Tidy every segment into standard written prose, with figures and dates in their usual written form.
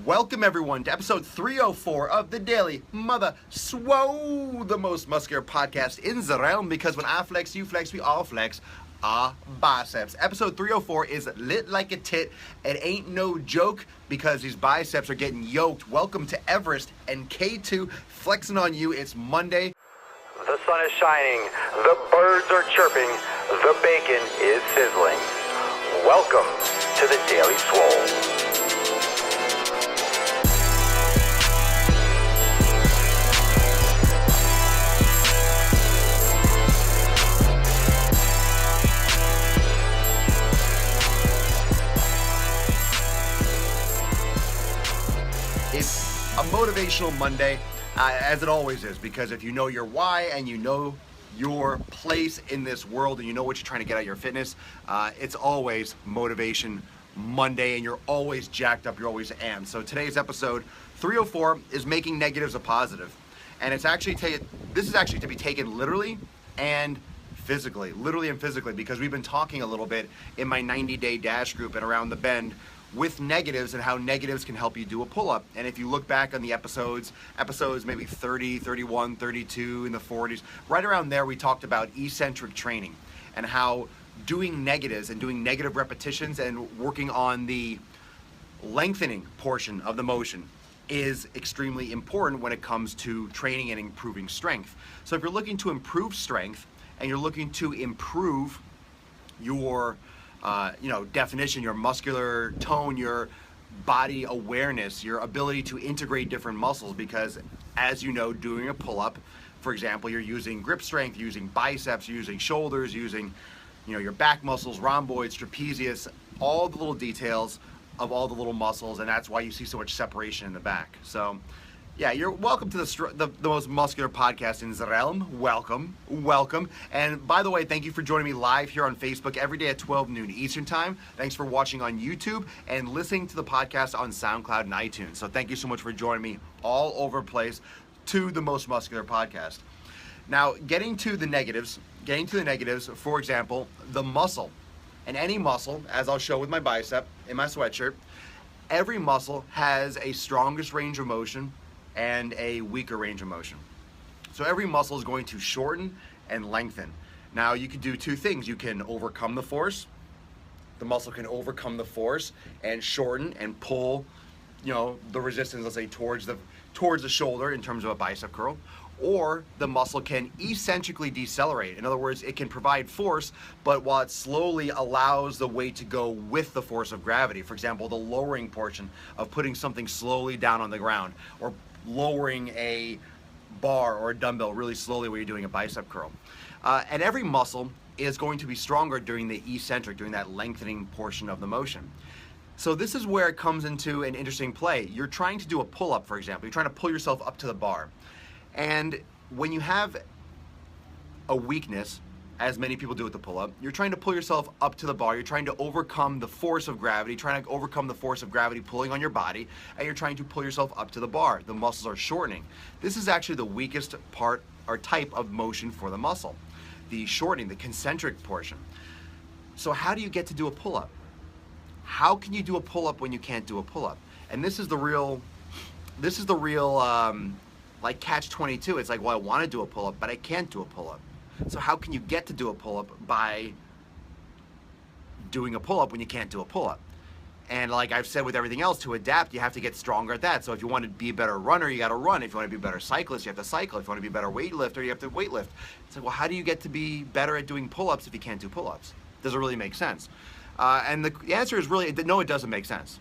Welcome everyone to episode 304 of the Daily Mother Swole, the most muscular podcast in the realm, because when I flex, you flex, we all flex our biceps. Episode 304 is lit like a tit. It ain't no joke because these biceps are getting yoked. Welcome to Everest and K2 flexing on you. It's Monday. The sun is shining, the birds are chirping, the bacon is sizzling. Welcome to the Daily Swole. It's a motivational Monday, as it always is, because if you know your why and you know your place in this world and you know what you're trying to get out of your fitness, it's always Motivation Monday and you're always jacked up, you're always amped. So today's episode 304 is making negatives a positive. And it's actually, this is actually to be taken literally and physically, because we've been talking a little bit in my 90-day dash group and around the bend with negatives and how negatives can help you do a pull-up. And if you look back on the episodes maybe 30, 31, 32, in the 40s, right around there we talked about eccentric training and how doing negatives and doing negative repetitions and working on the lengthening portion of the motion is extremely important when it comes to training and improving strength. So if you're looking to improve strength and you're looking to improve your definition, your muscular tone, your body awareness, your ability to integrate different muscles, because as you know, doing a pull-up, for example, you're using grip strength, using biceps, using shoulders, using your back muscles, rhomboids, trapezius, all the little details of all the little muscles, and that's why you see so much separation in the back. So yeah, you're welcome to the most muscular podcast in the realm. Welcome. And by the way, thank you for joining me live here on Facebook every day at 12 noon Eastern Time. Thanks for watching on YouTube and listening to the podcast on SoundCloud and iTunes. So thank you so much for joining me all over the place to the most muscular podcast. Now, getting to the negatives, for example, the muscle. And any muscle, as I'll show with my bicep in my sweatshirt, every muscle has a strongest range of motion and a weaker range of motion. So every muscle is going to shorten and lengthen. Now you can do two things. You can overcome the force. The muscle can overcome the force and shorten and pull, the resistance, let's say, towards the shoulder in terms of a bicep curl. Or the muscle can eccentrically decelerate. In other words, it can provide force, but while it slowly allows the weight to go with the force of gravity. For example, the lowering portion of putting something slowly down on the ground, or lowering a bar or a dumbbell really slowly when you're doing a bicep curl. And every muscle is going to be stronger during the eccentric, during that lengthening portion of the motion. So this is where it comes into an interesting play. You're trying to do a pull-up, for example. You're trying to pull yourself up to the bar. And when you have a weakness, as many people do with the pull-up, you're trying to pull yourself up to the bar. You're trying to overcome the force of gravity, pulling on your body, and you're trying to pull yourself up to the bar. The muscles are shortening. This is actually the weakest part or type of motion for the muscle, the shortening, the concentric portion. So how do you get to do a pull-up? How can you do a pull-up when you can't do a pull-up? And this is the real like catch-22. It's like, well, I want to do a pull-up, but I can't do a pull-up. So how can you get to do a pull-up by doing a pull-up when you can't do a pull-up? And like I've said with everything else, to adapt, you have to get stronger at that. So if you want to be a better runner, you got to run. If you want to be a better cyclist, you have to cycle. If you want to be a better weightlifter, you have to weightlift. It's like, well, how do you get to be better at doing pull-ups if you can't do pull-ups? Does it really make sense? And the answer is really, no, it doesn't make sense.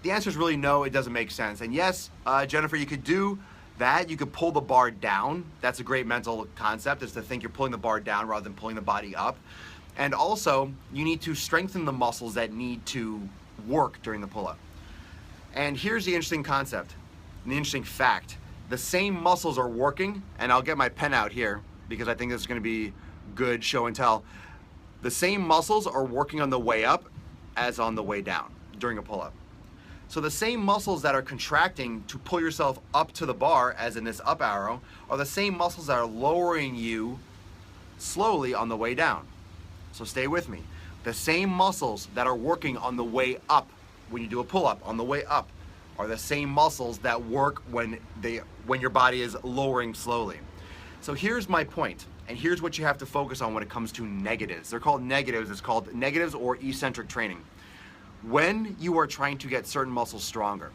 The answer is really no, it doesn't make sense. And yes, Jennifer, you could do that. You could pull the bar down. That's a great mental concept, is to think you're pulling the bar down rather than pulling the body up. And also, you need to strengthen the muscles that need to work during the pull-up. And here's the interesting concept, the interesting fact. The same muscles are working, and I'll get my pen out here because I think this is going to be good show and tell. The same muscles are working on the way up as on the way down during a pull-up. So the same muscles that are contracting to pull yourself up to the bar, as in this up arrow, are the same muscles that are lowering you slowly on the way down. So stay with me. The same muscles that are working on the way up when you do a pull-up, on the way up, are the same muscles that work when your body is lowering slowly. So here's my point, and here's what you have to focus on when it comes to negatives. They're called negatives. It's called negatives or eccentric training. When you are trying to get certain muscles stronger,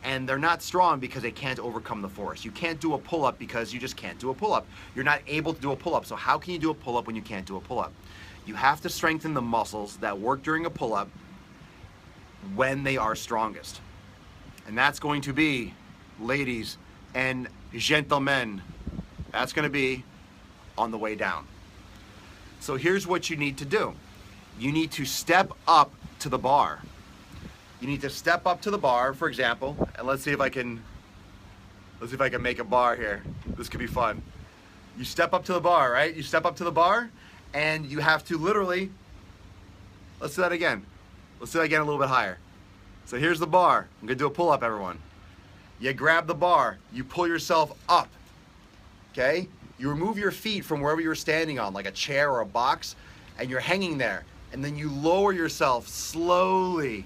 and they're not strong because they can't overcome the force. You can't do a pull-up because you just can't do a pull-up. You're not able to do a pull-up, so how can you do a pull-up when you can't do a pull-up? You have to strengthen the muscles that work during a pull-up when they are strongest. And that's going to be, ladies and gentlemen, that's going to be on the way down. So here's what you need to do. You need to step up to the bar. You need to step up to the bar, for example, and let's see if I can make a bar here. This could be fun. You step up to the bar, right? You step up to the bar, and you have to literally, let's do that again. Let's do that again a little bit higher. So here's the bar. I'm gonna do a pull-up, everyone. You grab the bar, you pull yourself up, okay? You remove your feet from wherever you're standing on, like a chair or a box, and you're hanging there. And then you lower yourself slowly.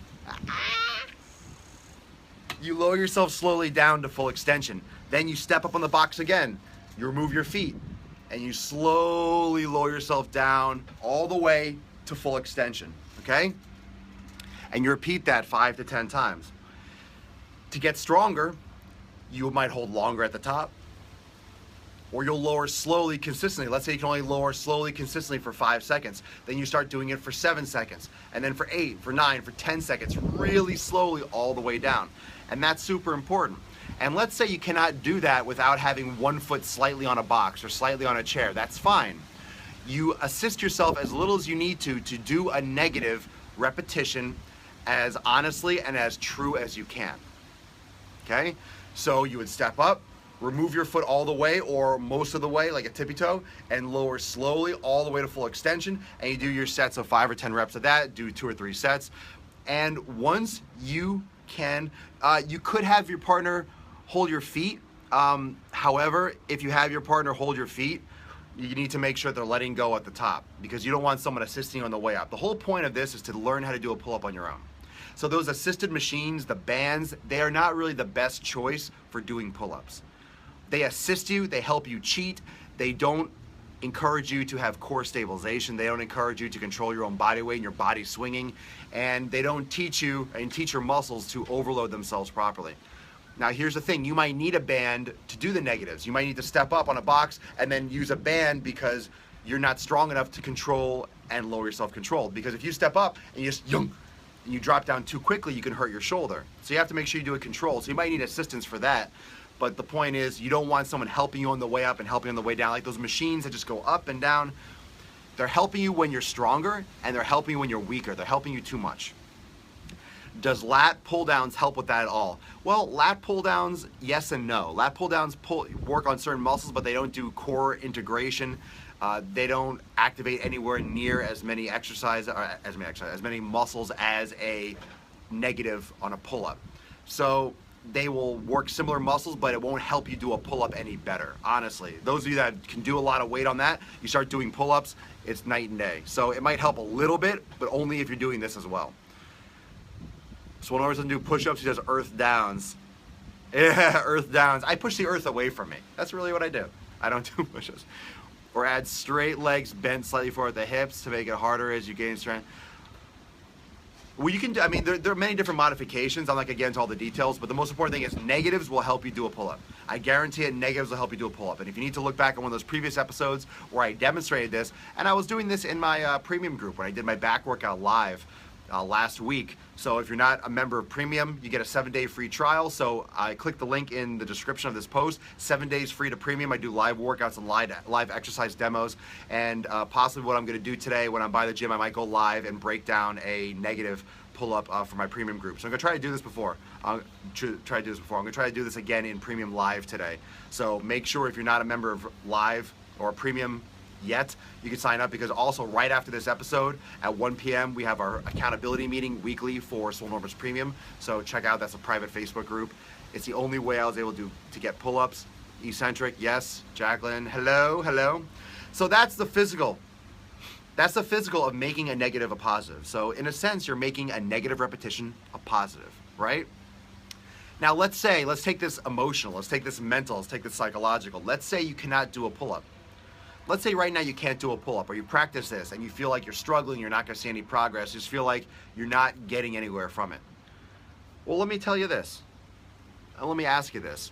You lower yourself slowly down to full extension. Then you step up on the box again. You remove your feet, and you slowly lower yourself down all the way to full extension, okay? And you repeat that 5 to 10 times. To get stronger, you might hold longer at the top, or you'll lower slowly consistently. Let's say you can only lower slowly consistently for 5 seconds. Then you start doing it for 7 seconds, and then for 8, for 9, for 10 seconds, really slowly all the way down. And that's super important. And let's say you cannot do that without having one foot slightly on a box or slightly on a chair. That's fine. You assist yourself as little as you need to do a negative repetition as honestly and as true as you can. Okay? So you would step up, remove your foot all the way or most of the way, like a tippy toe, and lower slowly all the way to full extension. And you do your sets of 5 or 10 reps of that, do 2 or 3 sets. And once you can, you could have your partner hold your feet. However, if you have your partner hold your feet, you need to make sure they're letting go at the top because you don't want someone assisting you on the way up. The whole point of this is to learn how to do a pull-up on your own. So those assisted machines, the bands, they are not really the best choice for doing pull-ups. They assist you, they help you cheat, they don't encourage you to have core stabilization, they don't encourage you to control your own body weight and your body swinging, and they don't teach you and teach your muscles to overload themselves properly. Now here's the thing, you might need a band to do the negatives. You might need to step up on a box and then use a band because you're not strong enough to control and lower your self-control. Because if you step up and you just and you drop down too quickly, you can hurt your shoulder. So you have to make sure you do it controlled. So you might need assistance for that. But the point is, you don't want someone helping you on the way up and helping you on the way down. Like those machines that just go up and down. They're helping you when you're stronger, and they're helping you when you're weaker. They're helping you too much. Does lat pull downs help with that at all? Well, lat pull downs, yes and no. Lat pull downs work on certain muscles, but they don't do core integration. They don't activate anywhere near as many muscles as a negative on a pull-up. So they will work similar muscles, but it won't help you do a pull-up any better, honestly. Those of you that can do a lot of weight on that, you start doing pull-ups, it's night and day. So it might help a little bit, but only if you're doing this as well. Swolenormous doesn't do push-ups, he does earth downs. Yeah, earth downs. I push the earth away from me. That's really what I do. I don't do push-ups. Or add straight legs bent slightly forward at the hips to make it harder as you gain strength. Well, you can do, I mean, there are many different modifications. I'm not going to get into all the details, but the most important thing is negatives will help you do a pull-up. I guarantee it, negatives will help you do a pull-up. And if you need to look back on one of those previous episodes where I demonstrated this, and I was doing this in my premium group when I did my back workout live last week. So if you're not a member of Premium, you get a 7-day free trial. So I click the link in the description of this post. 7 days free to Premium. I do live workouts and live exercise demos. And possibly what I'm going to do today when I'm by the gym, I might go live and break down a negative pull-up for my Premium group. So I'm going to try to do this before. I'm going to try to do this again in Premium Live today. So make sure if you're not a member of Live or Premium yet, you can sign up, because also right after this episode at 1 p.m. we have our accountability meeting weekly for Swolenormous Premium. So check out, that's a private Facebook group. It's the only way I was able to get pull-ups. Eccentric, yes. Jacqueline, hello. So that's the physical. That's the physical of making a negative a positive. So in a sense, you're making a negative repetition a positive, right? Now let's take this emotional, let's take this mental, let's take this psychological. Let's say you cannot do a pull-up. Let's say right now you can't do a pull-up, or you practice this and you feel like you're struggling, you're not gonna see any progress, you just feel like you're not getting anywhere from it. Well, let me tell you this, and let me ask you this.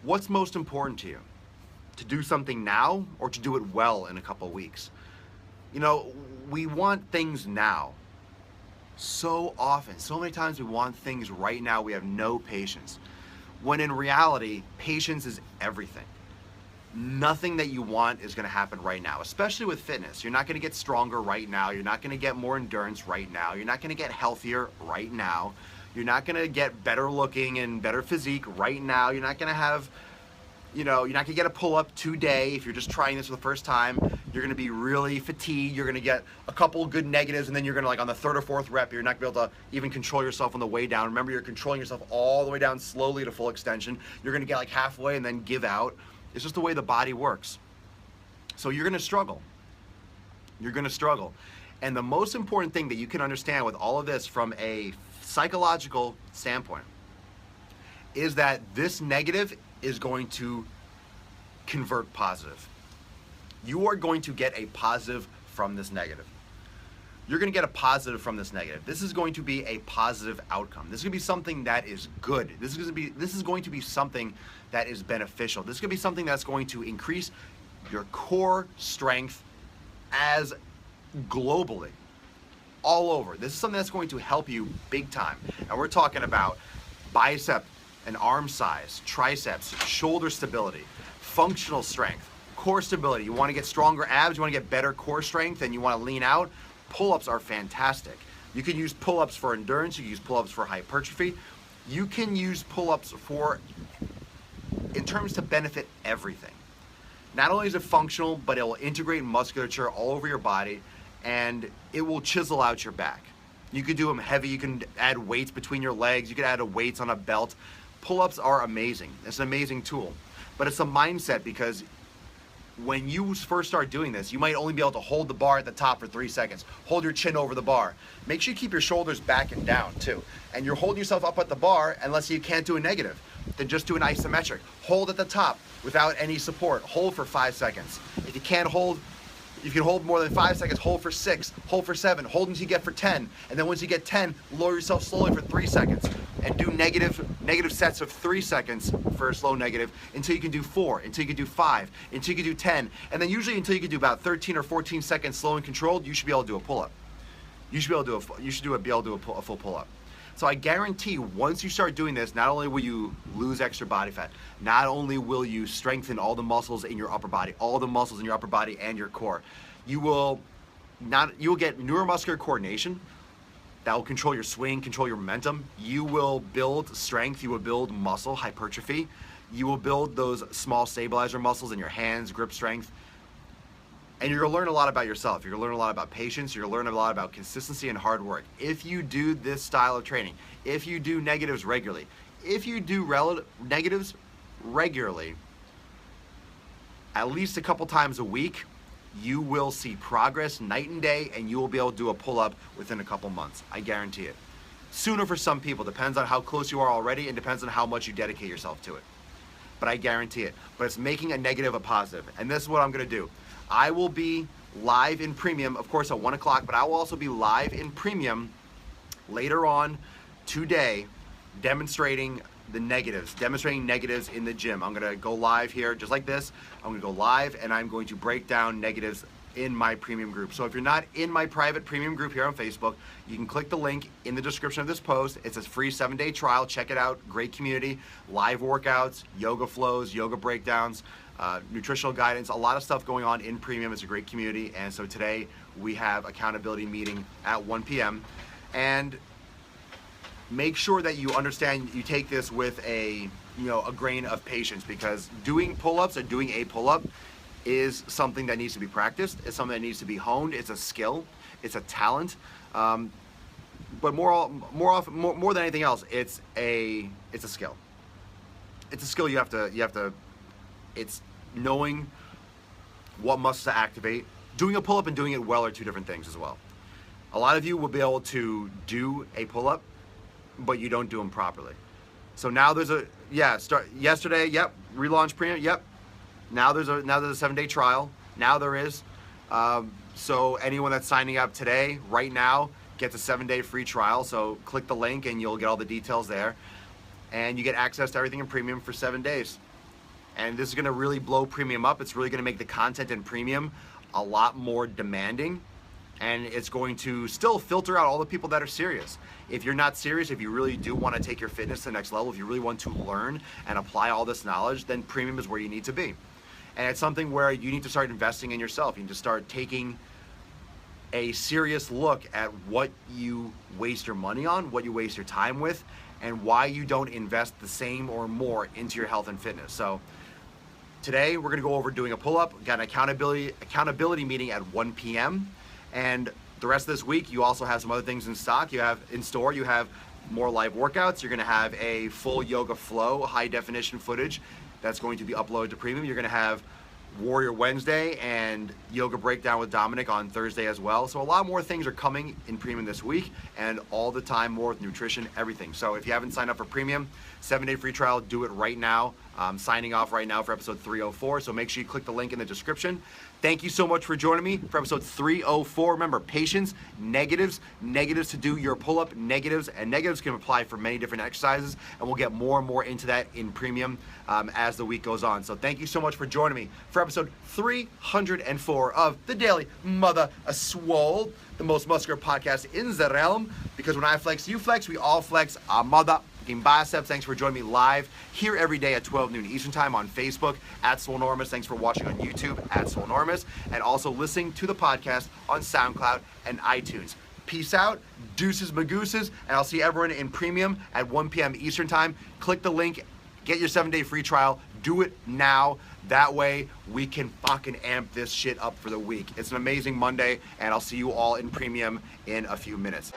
What's most important to you? To do something now, or to do it well in a couple of weeks? You know, we want things now. So often, so many times we want things right now, we have no patience. When in reality, patience is everything. Nothing that you want is gonna happen right now, especially with fitness. You're not gonna get stronger right now, you're not gonna get more endurance right now, you're not gonna get healthier right now, you're not gonna get better looking and better physique right now, you're not gonna have, you're not gonna get a pull-up today if you're just trying this for the first time. You're gonna be really fatigued, you're gonna get a couple good negatives, and then you're gonna, like on the third or fourth rep, you're not gonna be able to even control yourself on the way down. Remember, you're controlling yourself all the way down slowly to full extension. You're gonna get like halfway and then give out. It's just the way the body works. So you're gonna struggle. You're gonna struggle. And the most important thing that you can understand with all of this from a psychological standpoint is that this negative is going to convert positive. You are going to get a positive from this negative. You're going to get a positive from this negative. This is going to be a positive outcome. This is going to be something that is good. This is going to be something that is beneficial. This is going to be something that's going to increase your core strength as globally, all over. This is something that's going to help you big time. And we're talking about bicep and arm size, triceps, shoulder stability, functional strength, core stability. You want to get stronger abs, you want to get better core strength, and you want to lean out. Pull-ups are fantastic. You can use pull-ups for endurance, you can use pull-ups for hypertrophy. You can use pull-ups in terms to benefit everything. Not only is it functional, but it will integrate musculature all over your body, and it will chisel out your back. You could do them heavy, you can add weights between your legs, you could add weights on a belt. Pull-ups are amazing. It's an amazing tool. But it's a mindset, because when you first start doing this, you might only be able to hold the bar at the top for 3 seconds. Hold your chin over the bar. Make sure you keep your shoulders back and down too. And you're holding yourself up at the bar, unless you can't do a negative. Then just do an isometric. Hold at the top without any support. Hold for 5 seconds. If you can hold more than 5 seconds, hold for 6, hold for 7, hold until you get for 10. And then once you get 10, lower yourself slowly for 3 seconds. And do negative sets of 3 seconds for a slow negative until you can do 4, until you can do 5, until you can do 10. And then usually until you can do about 13 or 14 seconds slow and controlled, you should be able to do a pull-up. You should be able to do a full pull-up. So I guarantee once you start doing this, not only will you lose extra body fat, not only will you strengthen all the muscles in your upper body, all the muscles in your upper body and your core, you will get neuromuscular coordination that will control your swing, control your momentum. You will build strength, you will build muscle hypertrophy, you will build those small stabilizer muscles in your hands, grip strength. And you're gonna learn a lot about yourself. You're gonna learn a lot about patience. You're gonna learn a lot about consistency and hard work. If you do this style of training, if you do negatives regularly, if you do negatives regularly, at least a couple times a week, you will see progress night and day, and you will be able to do a pull-up within a couple months. I guarantee it. Sooner for some people. Depends on how close you are already, and depends on how much you dedicate yourself to it. But I guarantee it. But it's making a negative a positive. And this is what I'm gonna do. I will be live in premium, of course, at 1 o'clock, but I will also be live in premium later on today, demonstrating negatives in the gym. I'm gonna go live here just like this. I'm gonna go live, and I'm going to break down negatives in my premium group. So if you're not in my private premium group here on Facebook, you can click the link in the description of this post. It's a free 7-day trial. Check it out. Great community, live workouts, yoga flows, yoga breakdowns, nutritional guidance, a lot of stuff going on in premium. It's a great community. And so today we have accountability meeting at 1 p.m. and make sure that you understand, you take this with a grain of patience, because doing pull-ups or doing a pull-up is something that needs to be practiced. It's something that needs to be honed. It's a skill. It's a talent. But more than anything else, it's a skill. It's a skill you have to. It's knowing what muscles to activate. Doing a pull-up and doing it well are two different things as well. A lot of you will be able to do a pull-up, but you don't do them properly. So now there's a, start yesterday, yep, relaunch premium, yep. Now there's a 7-day trial. Now there is. So anyone that's signing up today, right now, gets a 7-day free trial. So click the link and you'll get all the details there. And you get access to everything in premium for 7 days. And this is gonna really blow premium up. It's really gonna make the content in premium a lot more demanding. And it's going to still filter out all the people that are serious. If you're not serious, if you really do want to take your fitness to the next level, if you really want to learn and apply all this knowledge, then premium is where you need to be. And it's something where you need to start investing in yourself. You need to start taking a serious look at what you waste your money on, what you waste your time with, and why you don't invest the same or more into your health and fitness. So today we're gonna go over doing a pull-up. We've got an accountability meeting at 1 p.m. And the rest of this week, you also have some other things in stock. You have in store, you have more live workouts. You're gonna have a full yoga flow, high definition footage that's going to be uploaded to premium. You're gonna have Warrior Wednesday and Yoga Breakdown with Dominic on Thursday as well. So a lot more things are coming in premium this week, and all the time more with nutrition, everything. So if you haven't signed up for premium, 7-day free trial, do it right now. I'm signing off right now for episode 304, so make sure you click the link in the description. Thank you so much for joining me for episode 304. Remember, patience, negatives to do your pull-up, negatives, and negatives can apply for many different exercises, and we'll get more and more into that in premium as the week goes on. So thank you so much for joining me for episode 304 of the Daily Mother Swole, the most muscular podcast in the realm, because when I flex, you flex, we all flex our mother biceps. Thanks for joining me live here every day at 12 noon Eastern time on Facebook at Swolenormous. Thanks for watching on YouTube at Swolenormous, and also listening to the podcast on SoundCloud and iTunes. Peace out, deuces magooses, and I'll see everyone in premium at 1 p.m. Eastern time. Click the link, get your 7-day free trial, do it now. That way we can fucking amp this shit up for the week. It's an amazing Monday, and I'll see you all in premium in a few minutes.